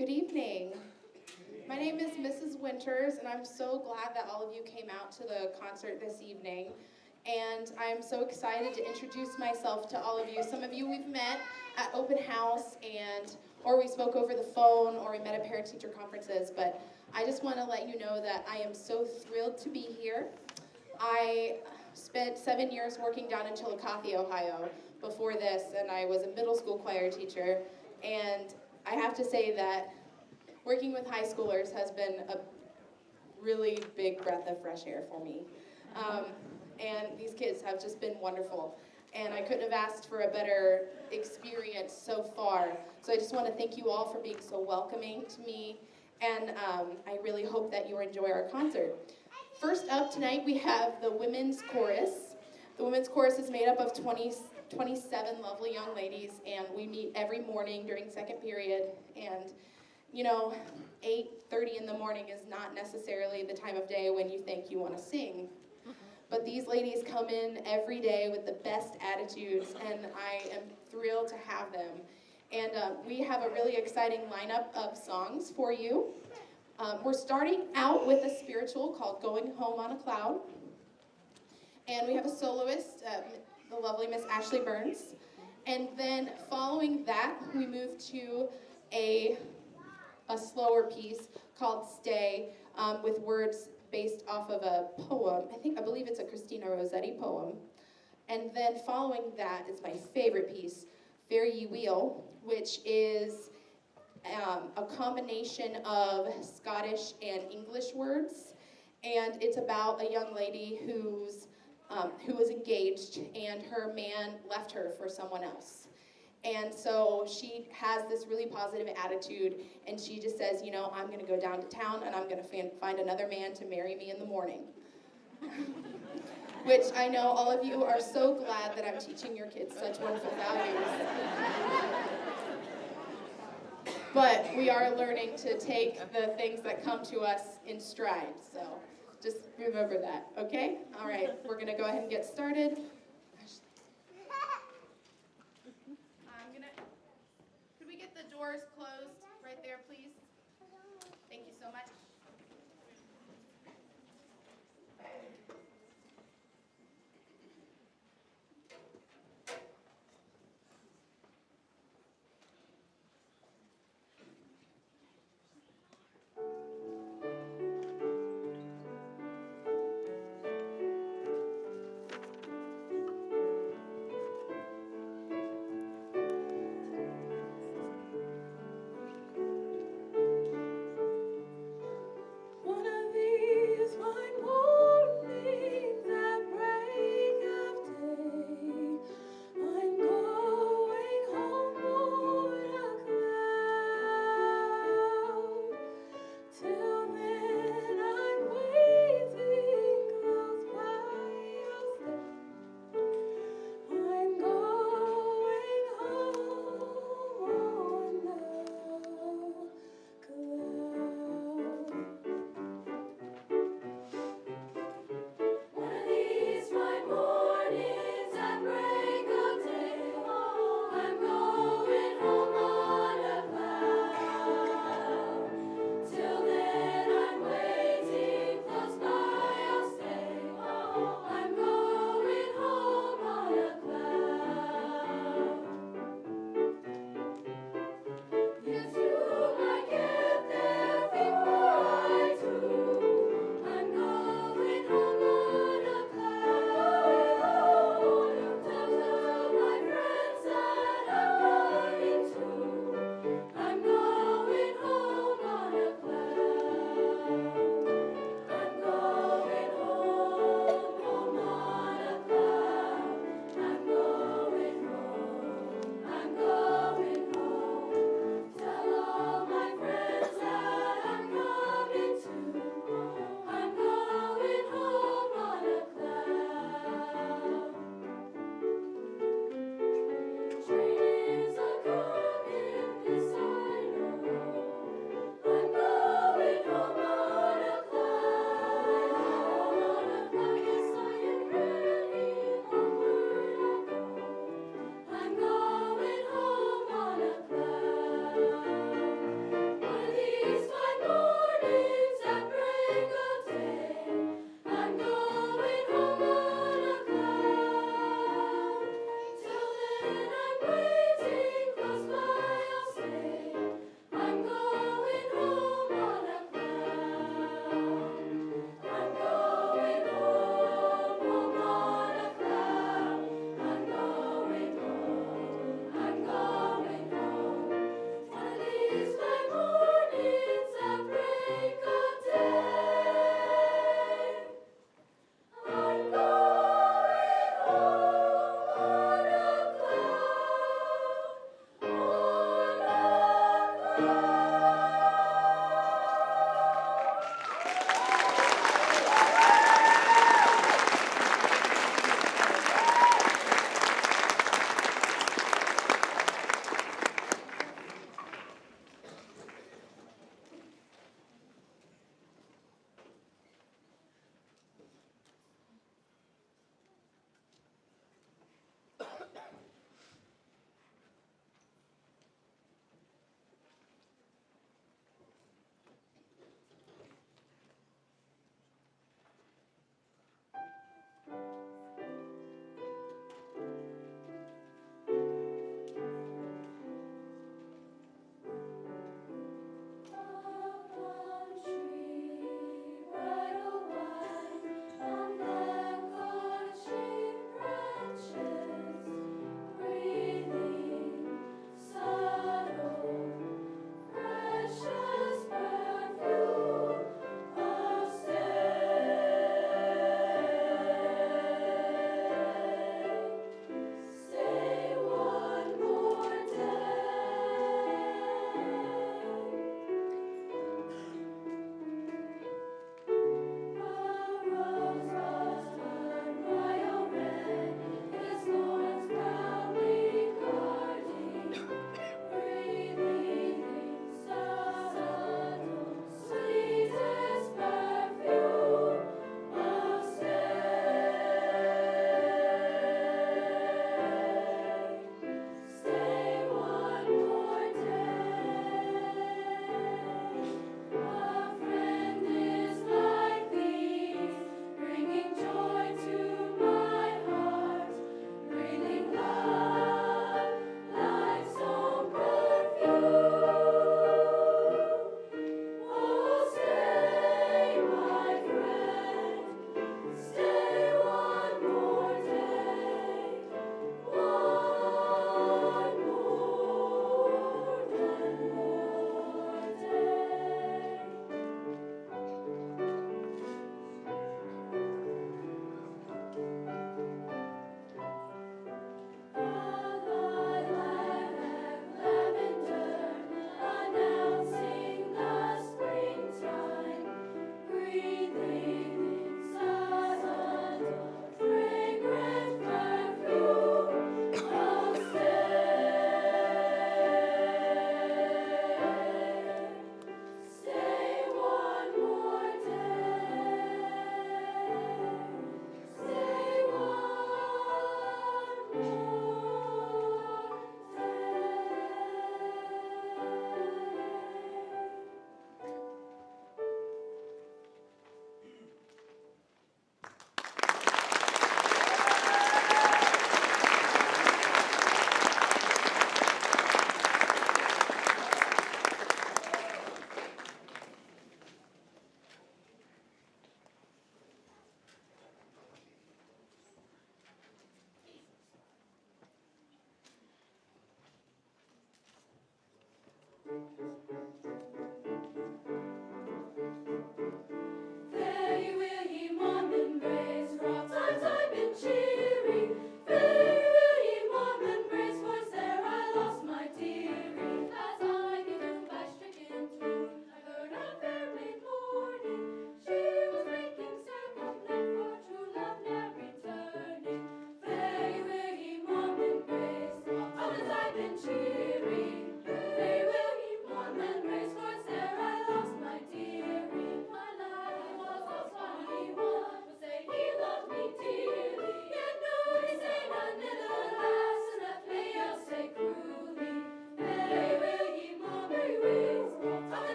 Good evening. My name is Mrs. Winters, and I'm so glad that all of you came out to the concert this evening. And I'm so excited to introduce myself to all of you. Some of you we've met at open house, or we spoke over the phone, or we met at parent-teacher conferences. But I just want to let you know that I am so thrilled to be here. I spent 7 years working down in Chillicothe, Ohio before this, and I was a middle school choir teacher. And I have to say that working with high schoolers has been a really big breath of fresh air for me. And these kids have just been wonderful. And I couldn't have asked for a better experience so far. So I just want to thank you all for being so welcoming to me. And I really hope that you enjoy our concert. First up tonight, we have the Women's Chorus. The Women's Chorus is made up of 27 lovely young ladies, and we meet every morning during second period. And, 8:30 in the morning is not necessarily the time of day when you think you want to sing. But these ladies come in every day with the best attitudes, and I am thrilled to have them. And we have a really exciting lineup of songs for you. We're starting out with a spiritual called Going Home on a Cloud. And we have a soloist, the lovely Miss Ashley Burns. And then following that, we move to a slower piece called Stay, with words based off of a poem. I believe it's a Christina Rossetti poem. And then following that is my favorite piece, Fare Ye Weel, which is a combination of Scottish and English words. And it's about a young lady who was engaged, and her man left her for someone else. And so she has this really positive attitude, and she just says, I'm going to go down to town, and I'm going to find another man to marry me in the morning. Which I know all of you are so glad that I'm teaching your kids such wonderful values. But we are learning to take the things that come to us in stride, so just remember that, okay? All right, we're going to go ahead and get started. Could we get the doors closed right there, please? Thank you so much.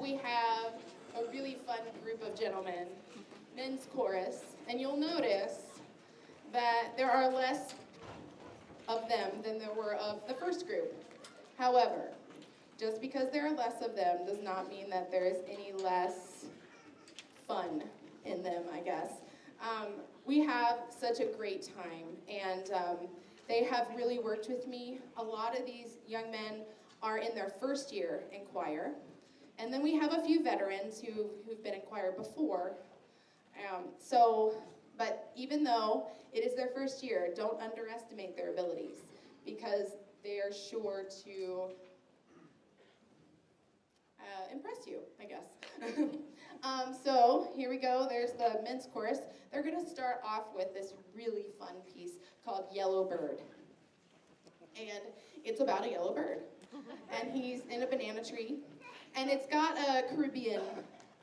we have a really fun group of gentlemen, men's chorus, and you'll notice that there are less of them than there were of the first group. However, just because there are less of them does not mean that there is any less fun in them, I guess. We have such a great time, and they have really worked with me. A lot of these young men are in their first year in choir, and then we have a few veterans who've been in choir before. But even though it is their first year, don't underestimate their abilities, because they are sure to impress you, I guess. So here we go. There's the men's chorus. They're going to start off with this really fun piece called Yellow Bird. And it's about a yellow bird. And he's in a banana tree. And it's got a Caribbean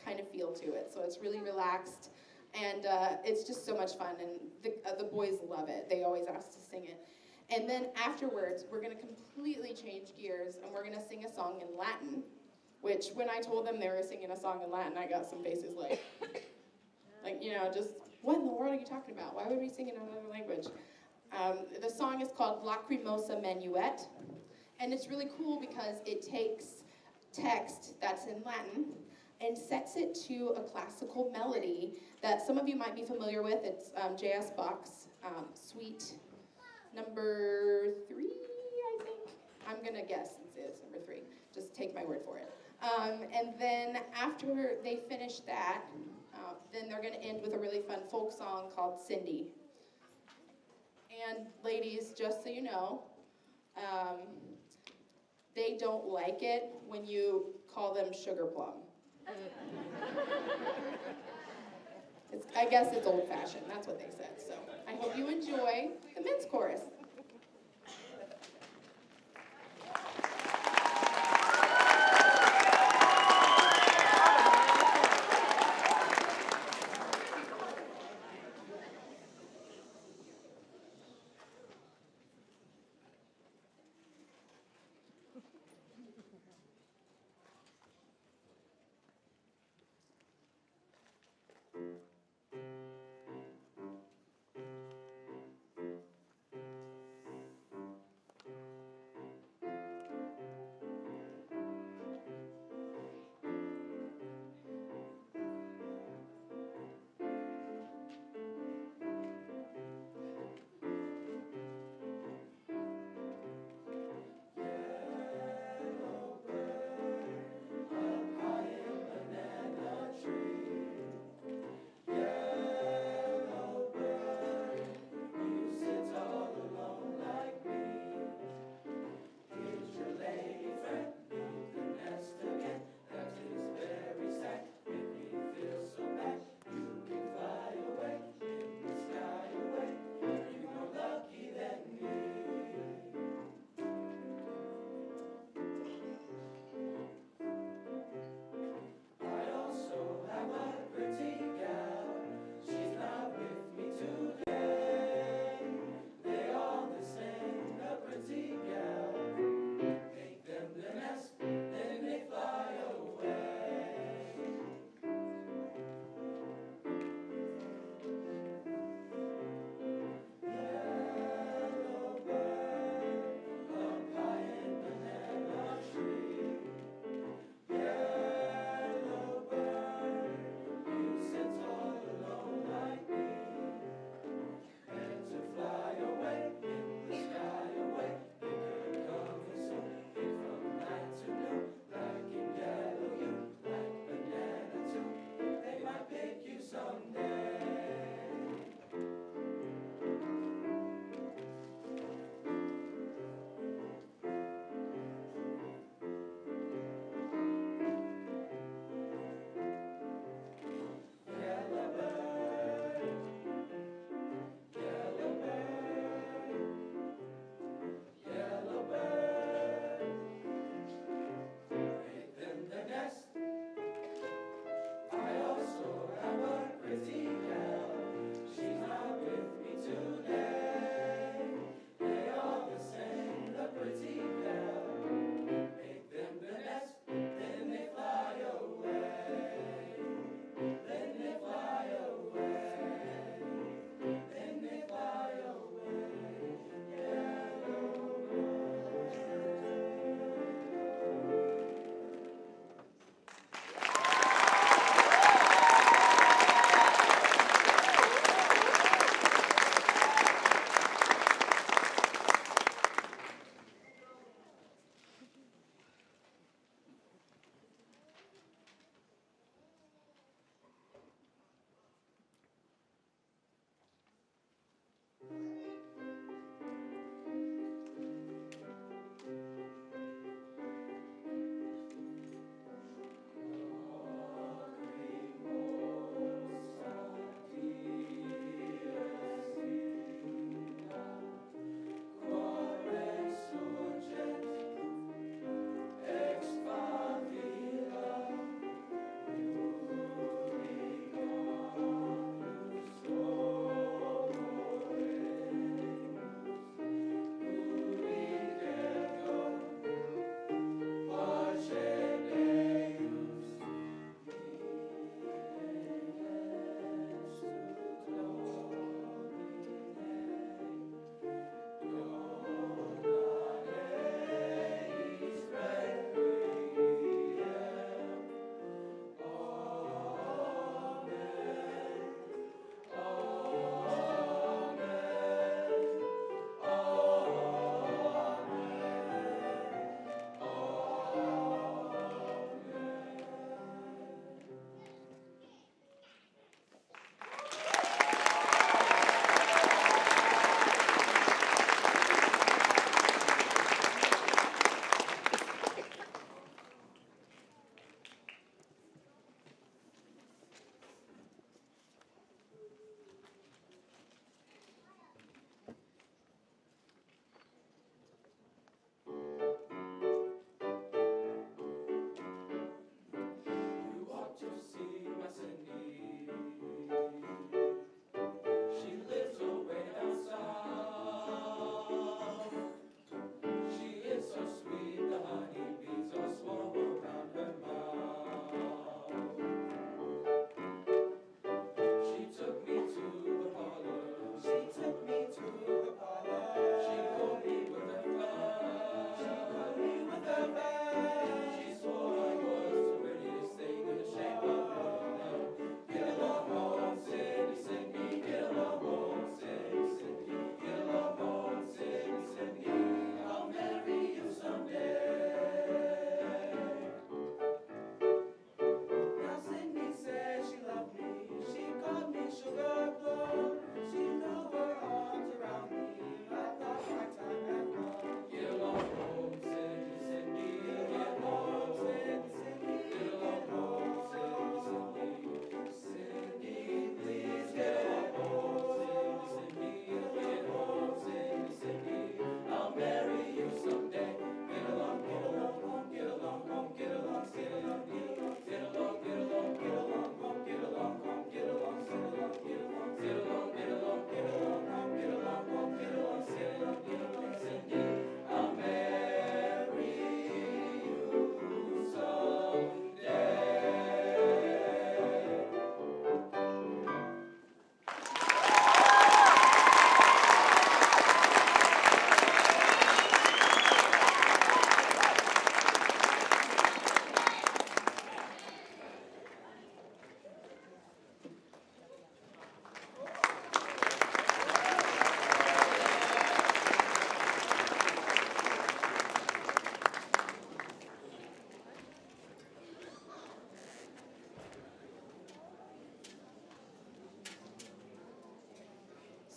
kind of feel to it. So it's really relaxed. And it's just so much fun. And the boys love it. They always ask to sing it. And then afterwards, we're going to completely change gears. And we're going to sing a song in Latin. Which, when I told them they were singing a song in Latin, I got some faces like, just, what in the world are you talking about? Why would we sing in another language? The song is called Lacrimosa Menuet, and it's really cool because it takes text that's in Latin and sets it to a classical melody that some of you might be familiar with. It's J.S. Bach's Suite number 3, I think. I'm going to guess it's number 3. Just take my word for it. And then after they finish that, then they're going to end with a really fun folk song called Cindy. And ladies, just so you know, they don't like it when you call them sugar plum. I guess it's old-fashioned. That's what they said. So I hope you enjoy the men's chorus.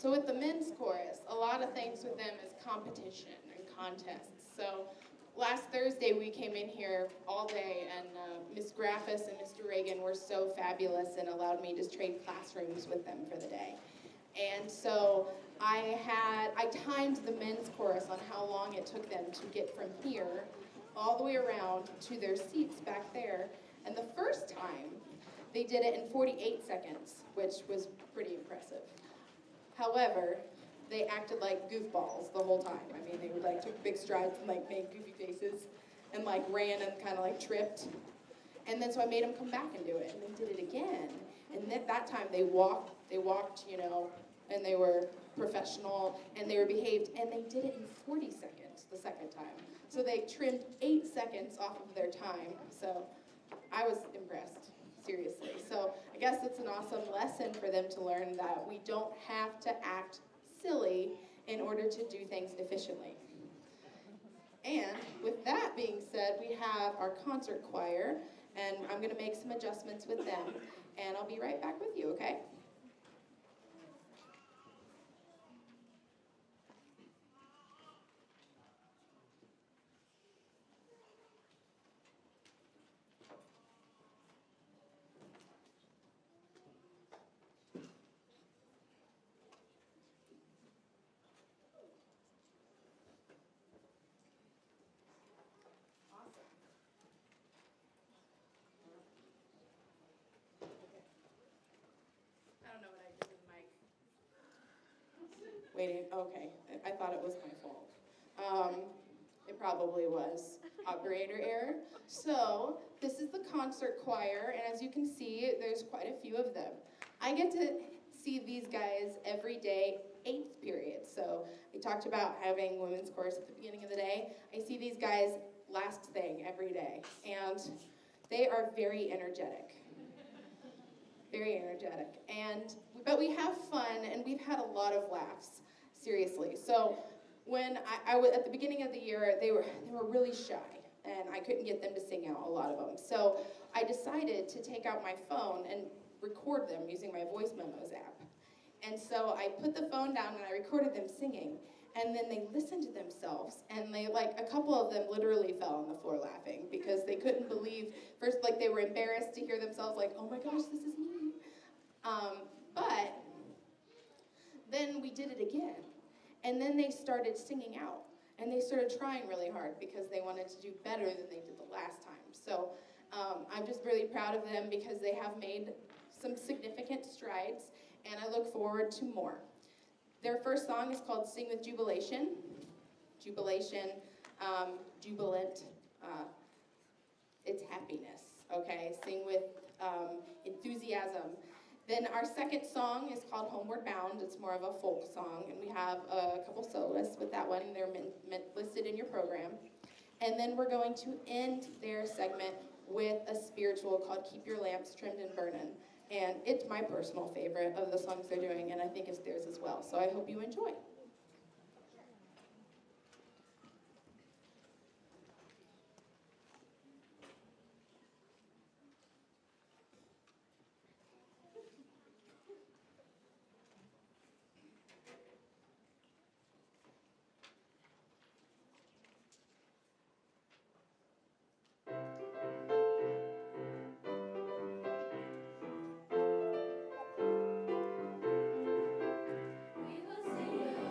So with the men's chorus, a lot of things with them is competition and contests. So last Thursday we came in here all day, and Miss Graffis and Mr. Reagan were so fabulous and allowed me to trade classrooms with them for the day. And so I timed the men's chorus on how long it took them to get from here all the way around to their seats back there. And the first time, they did it in 48 seconds, which was pretty impressive. However, they acted like goofballs the whole time. I mean, they would like took big strides and like made goofy faces and like ran and kind of like tripped. And then so I made them come back and do it, and they did it again. And that time they walked, you know, and they were professional and they were behaved, and they did it in 40 seconds the second time. So they trimmed 8 seconds off of their time. So I was impressed, seriously. So I guess it's an awesome lesson for them to learn that we don't have to act silly in order to do things efficiently. And with that being said, we have our concert choir, and I'm going to make some adjustments with them, and I'll be right back with you, okay? I don't know what I did with the mic. Waiting, okay, I thought it was my fault. It probably was. Operator error. So, this is the concert choir, and as you can see, there's quite a few of them. I get to see these guys every day, 8th period. So, I talked about having women's chorus at the beginning of the day. I see these guys last thing every day, and they are very energetic. Very energetic. But we have fun, and we've had a lot of laughs, seriously. So when I was at the beginning of the year, they were really shy, and I couldn't get them to sing out, a lot of them. So I decided to take out my phone and record them using my voice memos app. And so I put the phone down and I recorded them singing. And then they listened to themselves, and they, like, a couple of them literally fell on the floor laughing because they couldn't believe, first, like, they were embarrassed to hear themselves, like, oh my gosh, this is me. But then we did it again, and then they started singing out, and they started trying really hard because they wanted to do better than they did the last time. So I'm just really proud of them because they have made some significant strides, and I look forward to more. Their first song is called Sing with Jubilation. Jubilation, jubilant, it's happiness, okay? Sing with enthusiasm. Then our second song is called Homeward Bound. It's more of a folk song, and we have a couple soloists with that one. They're listed in your program. And then we're going to end their segment with a spiritual called Keep Your Lamps Trimmed and Burnin'. And it's my personal favorite of the songs they're doing, and I think it's theirs as well. So I hope you enjoy. We will sing.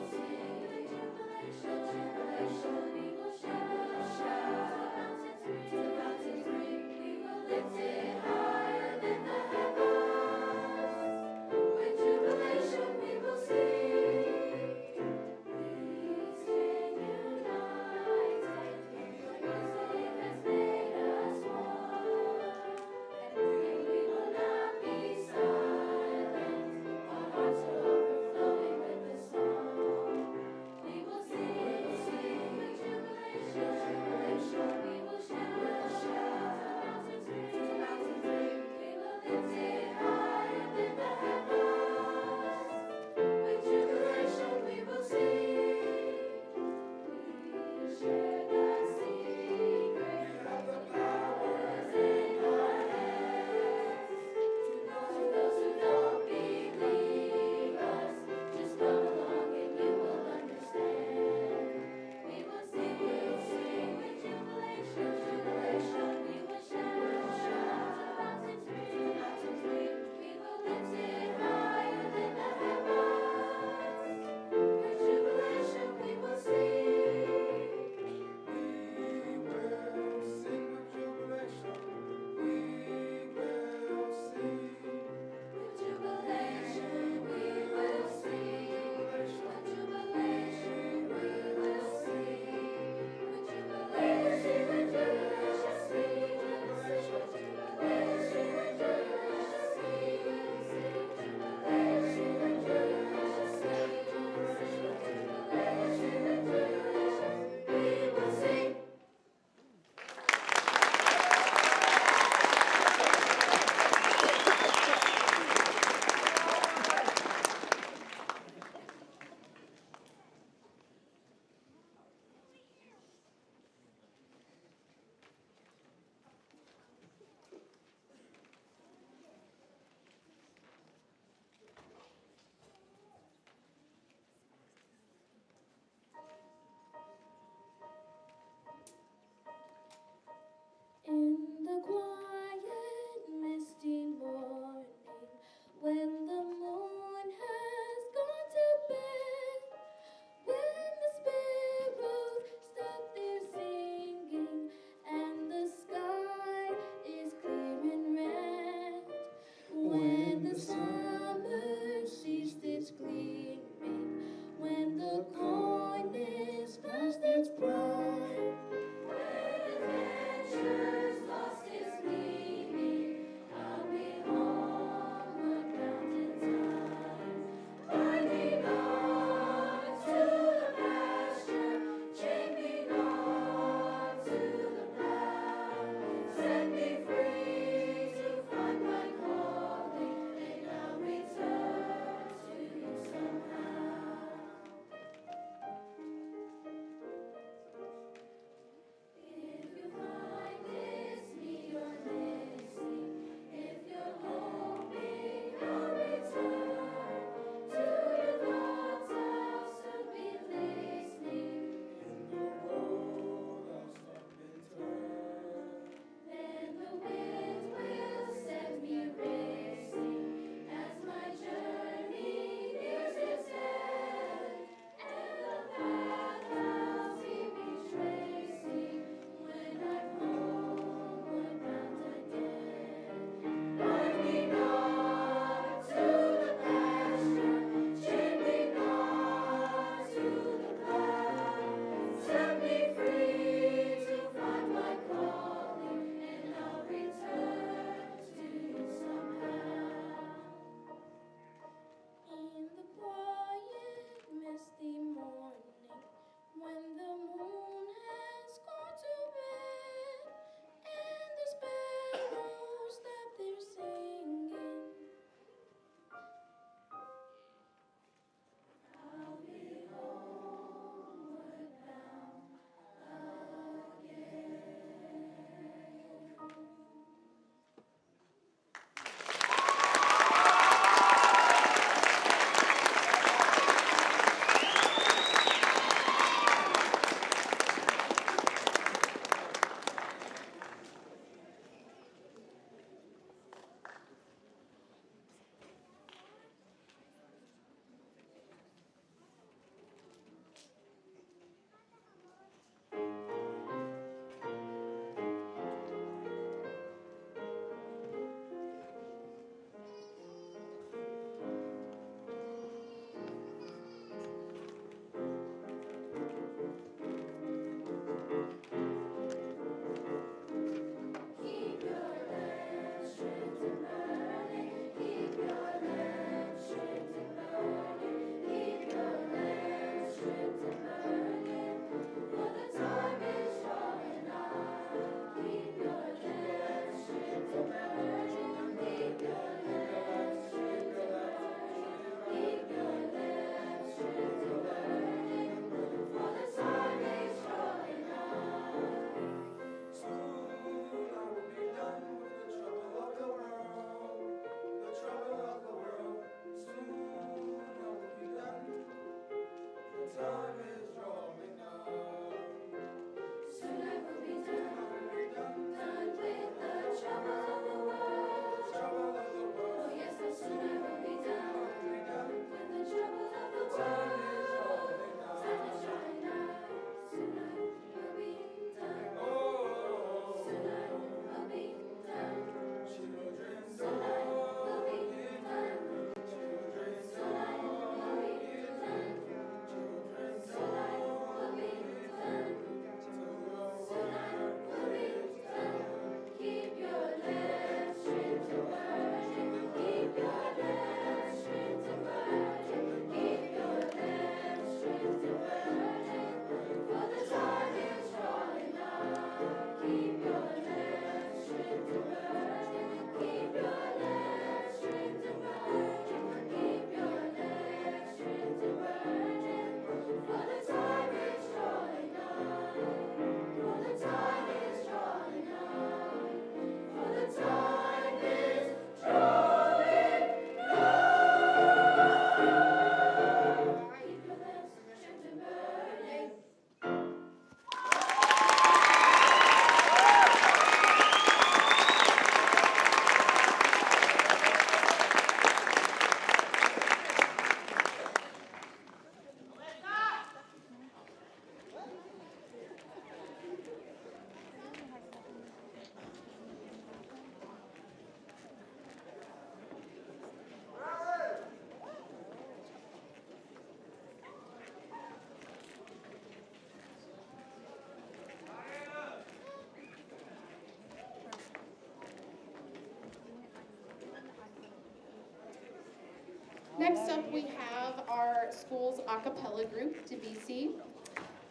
Next up, we have our school's a cappella group, DeBC,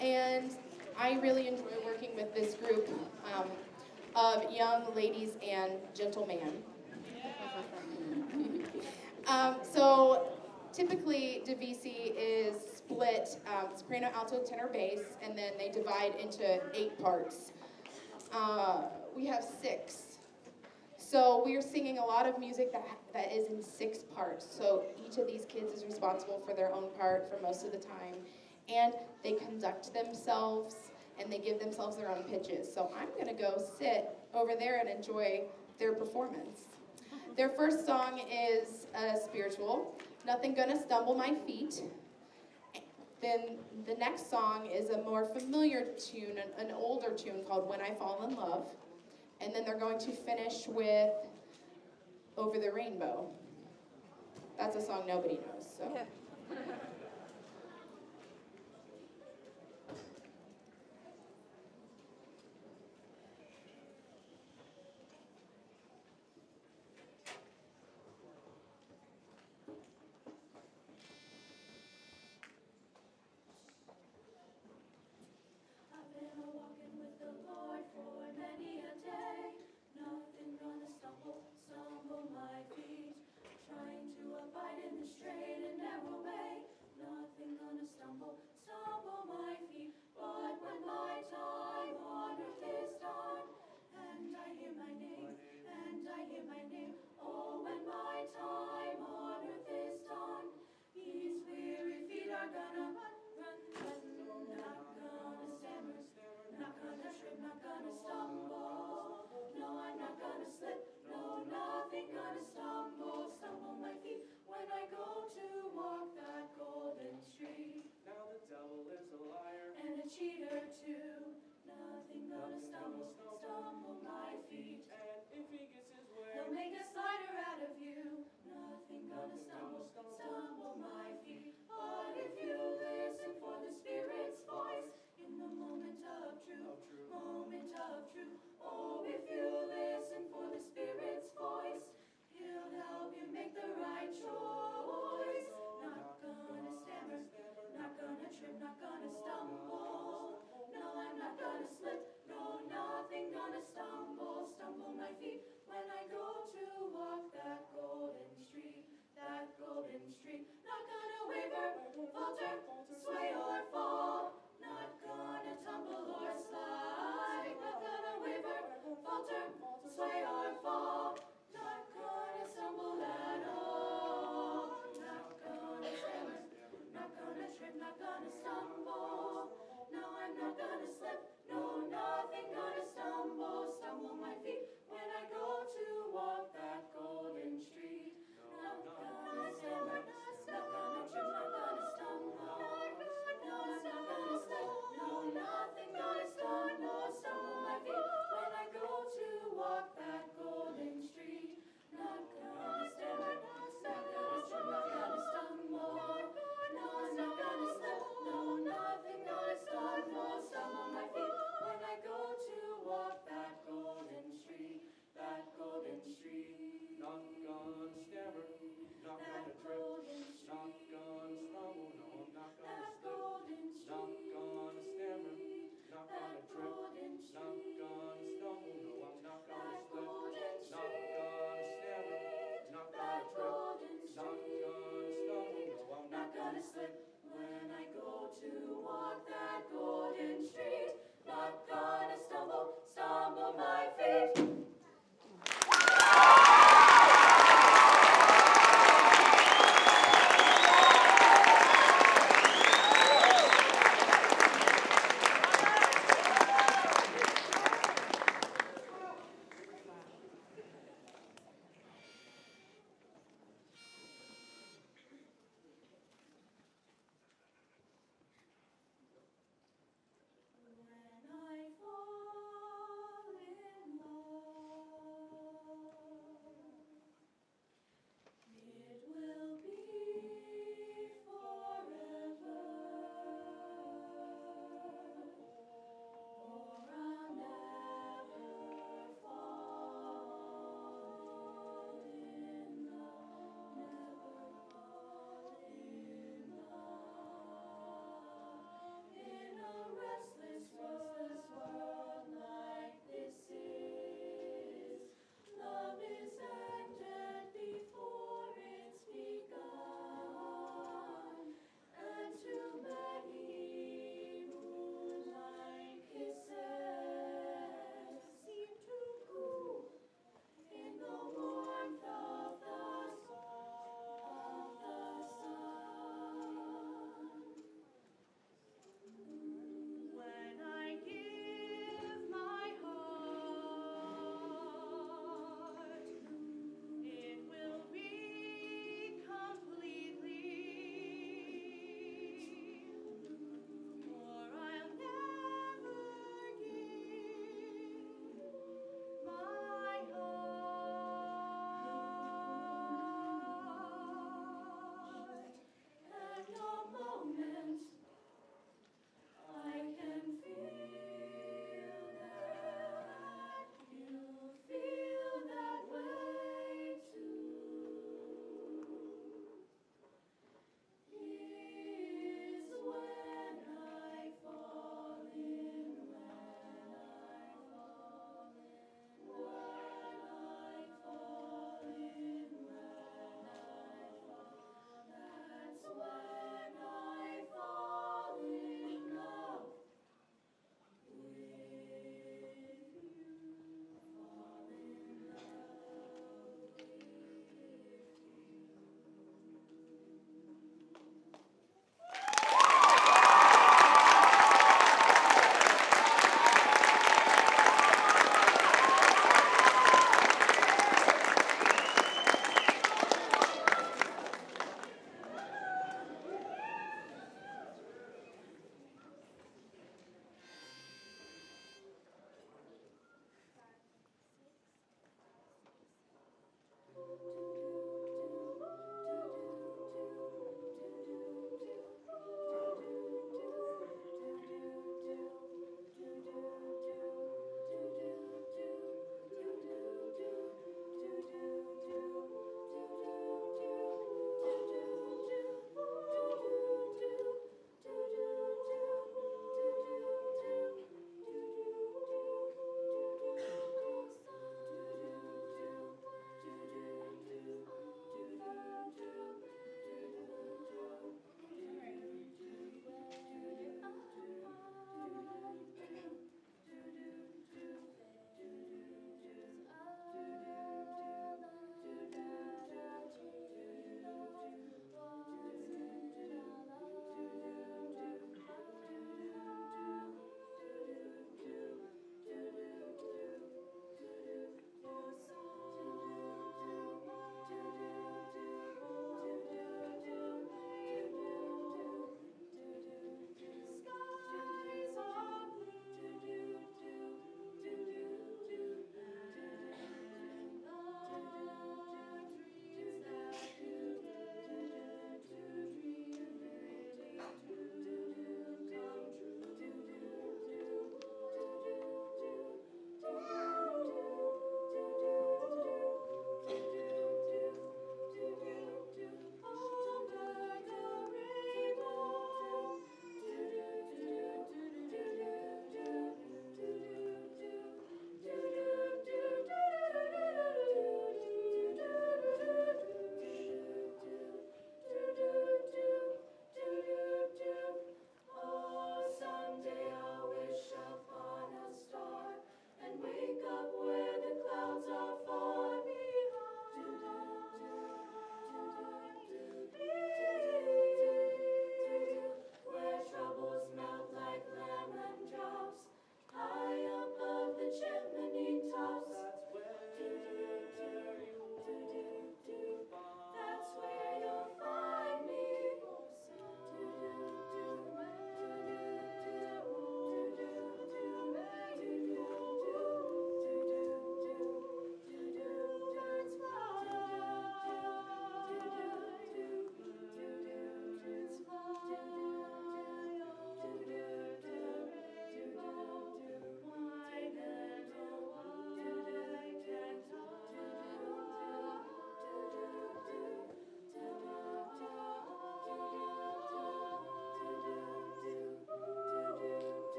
and I really enjoy working with this group of young ladies and gentlemen. So typically, DeVC is split soprano, alto, tenor, bass, and then they divide into 8 parts. We have 6. So we are singing a lot of music that is in 6 parts. So each of these kids is responsible for their own part for most of the time. And they conduct themselves, and they give themselves their own pitches. So I'm going to go sit over there and enjoy their performance. Their first song is spiritual, Nothing Gonna Stumble My Feet. Then the next song is a more familiar tune, an older tune called When I Fall in Love. And then they're going to finish with Over the Rainbow. That's a song nobody knows, so. Yeah.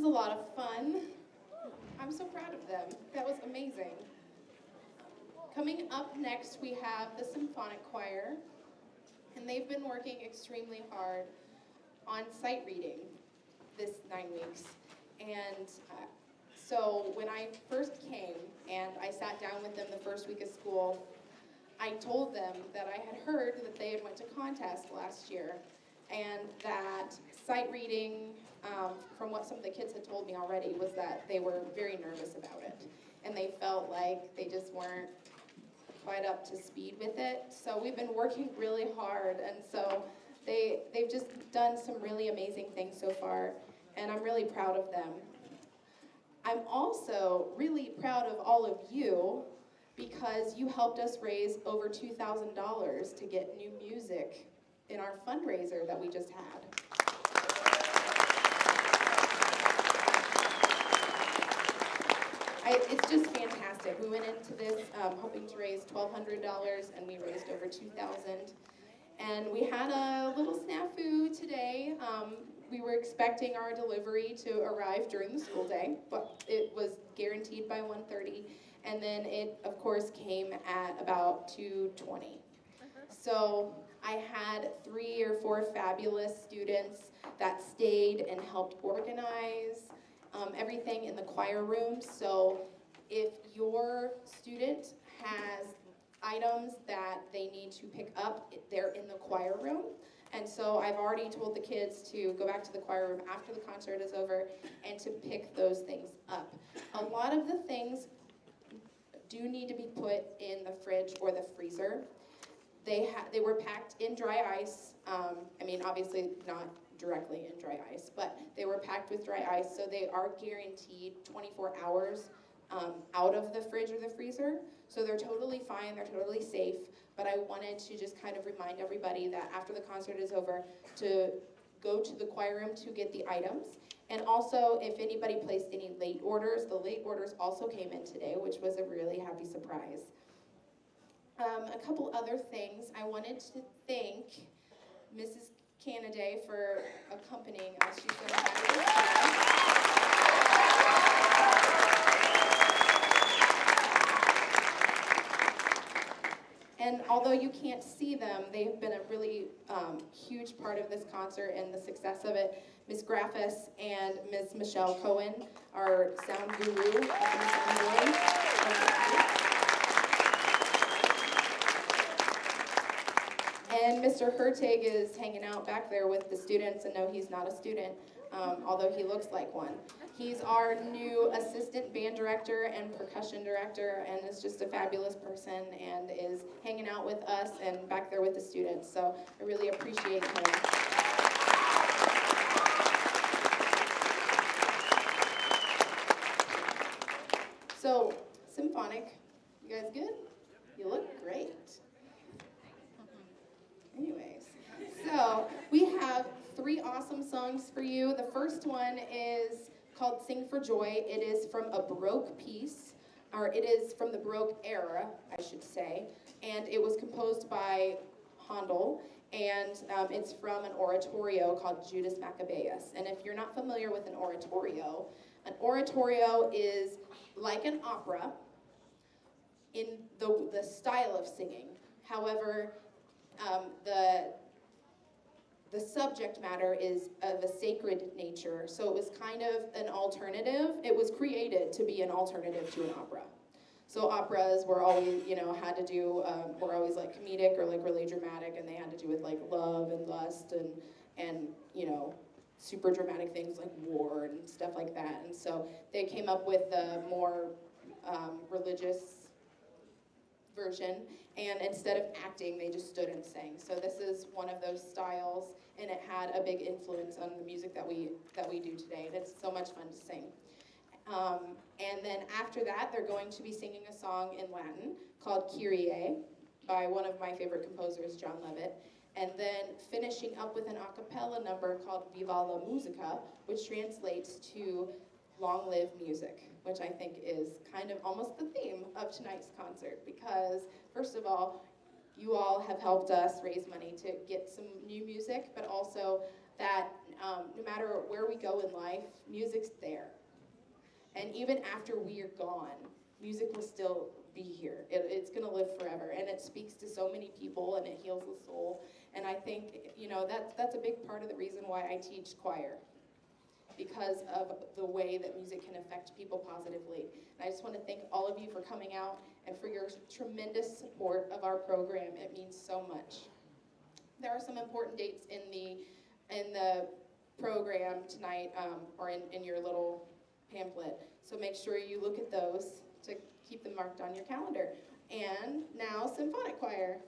was a lot of fun. I'm so proud of them. That was amazing. Coming up next, we have the Symphonic Choir, and they've been working extremely hard on sight reading this 9 weeks. And so when I first came and I sat down with them the first week of school, I told them that I had heard that they had went to contest last year, and that sight reading, from what some of the kids had told me already, was that they were very nervous about it. And they felt like they just weren't quite up to speed with it. So we've been working really hard, and so they've just done some really amazing things so far, and I'm really proud of them. I'm also really proud of all of you because you helped us raise over $2,000 to get new music in our fundraiser that we just had. It's just fantastic. We went into this hoping to raise $1,200, and we raised over $2,000. And we had a little snafu today. We were expecting our delivery to arrive during the school day, but it was guaranteed by 1:30, and then it, of course, came at about 2:20. So I had 3 or 4 fabulous students that stayed and helped organize everything in the choir room. So if your student has items that they need to pick up, they're in the choir room. And so I've already told the kids to go back to the choir room after the concert is over and to pick those things up. A lot of the things do need to be put in the fridge or the freezer. They were packed in dry ice. I mean, obviously not directly in dry ice, but they were packed with dry ice, so they are guaranteed 24 hours out of the fridge or the freezer. So they're totally fine, they're totally safe, but I wanted to just kind of remind everybody that after the concert is over to go to the choir room to get the items. And also, if anybody placed any late orders, the late orders also came in today, which was a really happy surprise. A couple other things. I wanted to thank Mrs. Canaday for accompanying us. She's done a fabulous job. And although you can't see them, they've been a really huge part of this concert and the success of it. Ms. Graffis and Ms. Michelle Cohen, our sound guru of the sound board. And Mr. Hertig is hanging out back there with the students, and no, he's not a student, although he looks like one. He's our new assistant band director and percussion director, and is just a fabulous person and is hanging out with us and back there with the students. So I really appreciate him. So, Symphonic, you guys good? You look great. Anyways, so we have 3 awesome songs for you. The first one is called Sing for Joy. It is from a Baroque piece, or it is from the Baroque era, I should say, and it was composed by Handel, and it's from an oratorio called Judas Maccabeus. And if you're not familiar with an oratorio is like an opera in the style of singing. However, the subject matter is of a sacred nature, so it was kind of an alternative. It was created to be an alternative to an opera. So operas were always, had to do, were always like comedic or like really dramatic, and they had to do with like love and lust and super dramatic things like war and stuff like that. And so they came up with the more religious version, and instead of acting, they just stood and sang. So this is one of those styles, and it had a big influence on the music that we do today, and it's so much fun to sing. And then after that, they're going to be singing a song in Latin called Kyrie by one of my favorite composers, John Levitt, and then finishing up with an a cappella number called Viva la Musica, which translates to Long Live Music, which I think is kind of almost the theme of tonight's concert, because first of all, you all have helped us raise money to get some new music, but also that No matter where we go in life, music's there. And even after we are gone, music will still be here. It's going to live forever, and it speaks to so many people, and it heals the soul. And I think, that's a big part of the reason why I teach choir, because of the way that music can affect people positively. And I just want to thank all of you for coming out and for your tremendous support of our program. It means so much. There are some important dates in the program tonight, or in your little pamphlet. So make sure you look at those to keep them marked on your calendar. And now, symphonic choir.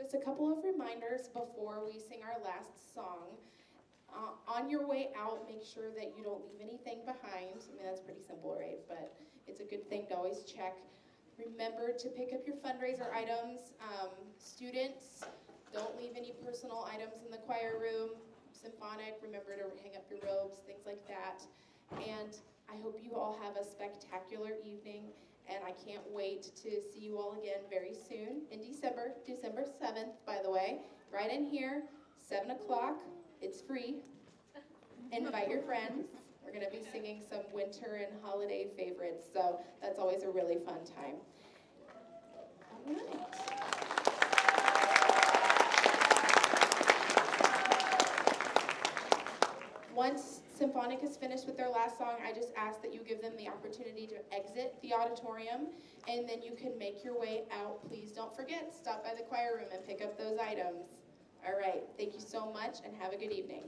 Just a couple of reminders before we sing our last song. On your way out, make sure that you don't leave anything behind. I mean, that's pretty simple, right? But it's a good thing to always check. Remember to pick up your fundraiser items. Students, don't leave any personal items in the choir room. Symphonic, remember to hang up your robes, things like that. And I hope you all have a spectacular evening, and I can't wait to see you all again very soon in December 7th, by the way, right in here, 7 o'clock. It's free. Invite your friends. We're going to be singing some winter and holiday favorites, so that's always a really fun time. All right. Once Symphonic is finished with their last song, I just ask that you give them the opportunity to exit the auditorium, and then you can make your way out. Please don't forget, stop by the choir room and pick up those items. All right, thank you so much, and have a good evening.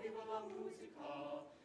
Viva la musica,